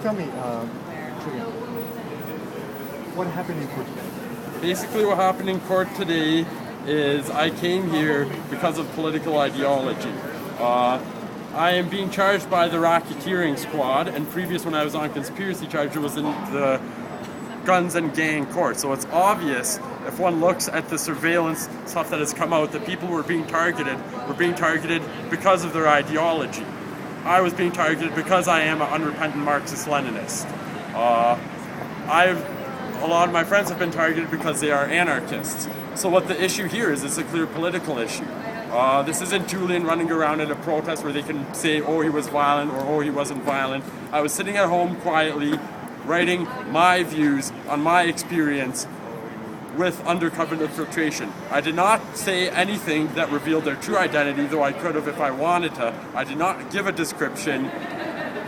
tell me, Julian, what happened in court today? Basically what happened in court today is I came here because of political ideology. I am being charged by the racketeering squad, and previous when I was on conspiracy charge, it was in the guns and gang court. So it's obvious if one looks at the surveillance stuff that has come out that people were being targeted because of their ideology. I was being targeted because I am an unrepentant Marxist-Leninist. A lot of my friends have been targeted because they are anarchists. So what the issue here is, it's a clear political issue. This isn't Julian running around at a protest where they can say, oh, he was violent or oh, he wasn't violent. I was sitting at home quietly, writing my views on my experience with undercover infiltration. I did not say anything that revealed their true identity, though I could have if I wanted to. I did not give a description.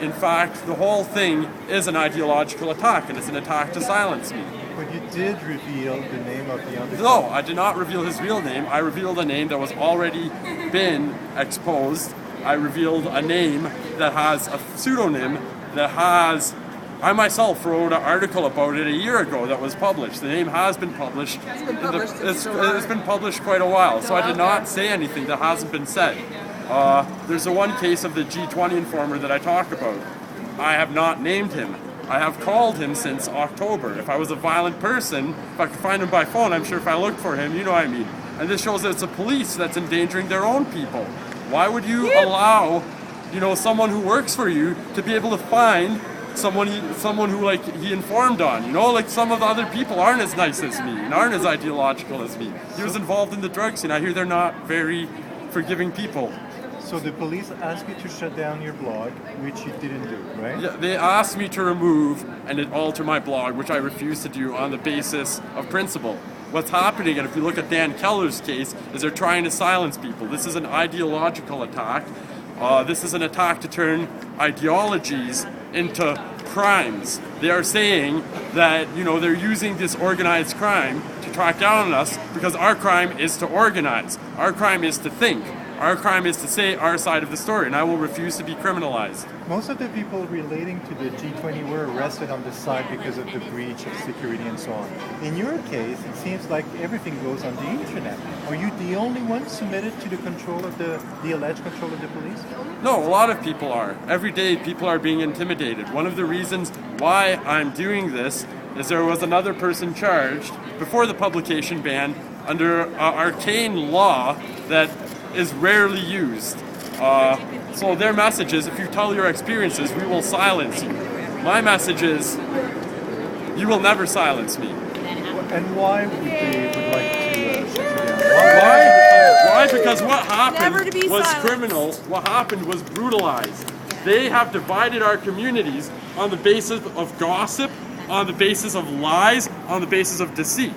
In fact, the whole thing is an ideological attack, and it's an attack to silence me. But you did reveal the name of the undercover. No, I did not reveal his real name. I revealed a name that was already been exposed. I revealed a name that has a pseudonym that has... I myself wrote an article about it a year ago that was published. The name has been published. It's been published quite a while, so I did not say anything that hasn't been said. There's the one case of the G20 informer that I talk about. I have not named him. I have called him since October. If I was a violent person, if I could find him by phone, I'm sure if I looked for him, you know what I mean. And this shows that it's the police that's endangering their own people. Why would you allow, someone who works for you to be able to find someone who he informed on, some of the other people aren't as nice as me and aren't as ideological as me. He was involved in the drug scene. I hear they're not very forgiving people. So the police asked you to shut down your blog, which you didn't do, right? Yeah, they asked me to remove and alter my blog, which I refused to do on the basis of principle. What's happening, and if you look at Dan Keller's case, is they're trying to silence people. This is an ideological attack. This is an attack to turn ideologies into crimes. They are saying that, they're using this organized crime to track down on us because our crime is to organize. Our crime is to think. Our crime is to say our side of the story, and I will refuse to be criminalized. Most of the people relating to the G20 were arrested on the side because of the breach of security and so on. In your case, it seems like everything goes on the internet. Are you the only one submitted to the control of the alleged control of the police? No, a lot of people are. Every day people are being intimidated. One of the reasons why I'm doing this is there was another person charged before the publication ban under an arcane law that is rarely used. So their message is, if you tell your experiences, we will silence you. My message is, you will never silence me. And why would they like to shut you down? Why? Because what happened was criminal. What happened was brutalized. They have divided our communities on the basis of gossip, on the basis of lies, on the basis of deceit.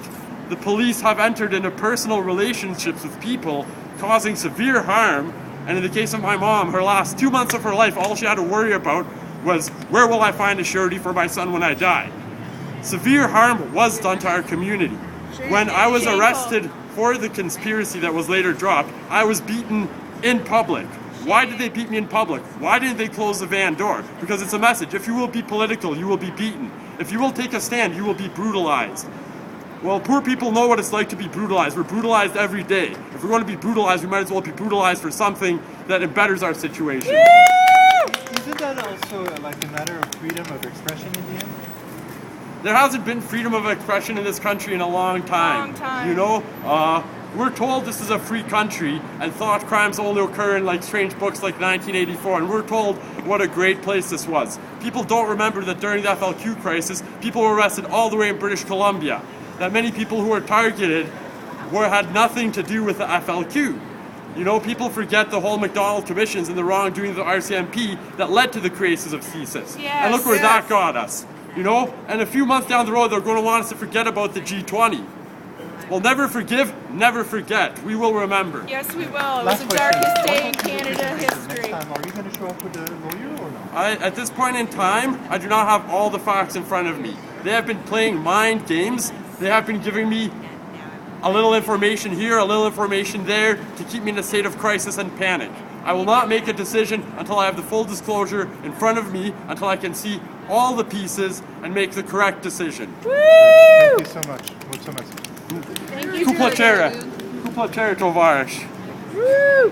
The police have entered into personal relationships with people, causing severe harm, and in the case of my mom, her last 2 months of her life, all she had to worry about was, where will I find a surety for my son when I die? Severe harm was done to our community. When I was arrested for the conspiracy that was later dropped, I was beaten in public. Why did they beat me in public? Why didn't they close the van door? Because it's a message. If you will be political, you will be beaten. If you will take a stand, you will be brutalized. Well, poor people know what it's like to be brutalized. We're brutalized every day. If we're going to be brutalized, we might as well be brutalized for something that betters our situation. Isn't that also like a matter of freedom of expression in the end? There hasn't been freedom of expression in this country in a long time. We're told this is a free country and thought crimes only occur in strange books like 1984, and we're told what a great place this was. People don't remember that during the FLQ crisis, people were arrested all the way in British Columbia. That many people who were targeted had nothing to do with the FLQ. People forget the whole McDonald commissions and the wrongdoing of the RCMP that led to the crisis of CSIS. And look where that got us. And a few months down the road, they're going to want us to forget about the G20. Well, never forgive, never forget. We will remember. Yes, we will. It was the darkest day in Canada history. Next time, are you going to show up with a lawyer or not? At this point in time, I do not have all the facts in front of me. They have been playing mind games. They have been giving me a little information here, a little information there, to keep me in a state of crisis and panic. I will not make a decision until I have the full disclosure in front of me, until I can see all the pieces and make the correct decision. Thank you so much. Mulțumesc. Thank you, Cu plăcere. Julian. Cu plăcere, tovarăș. Woo!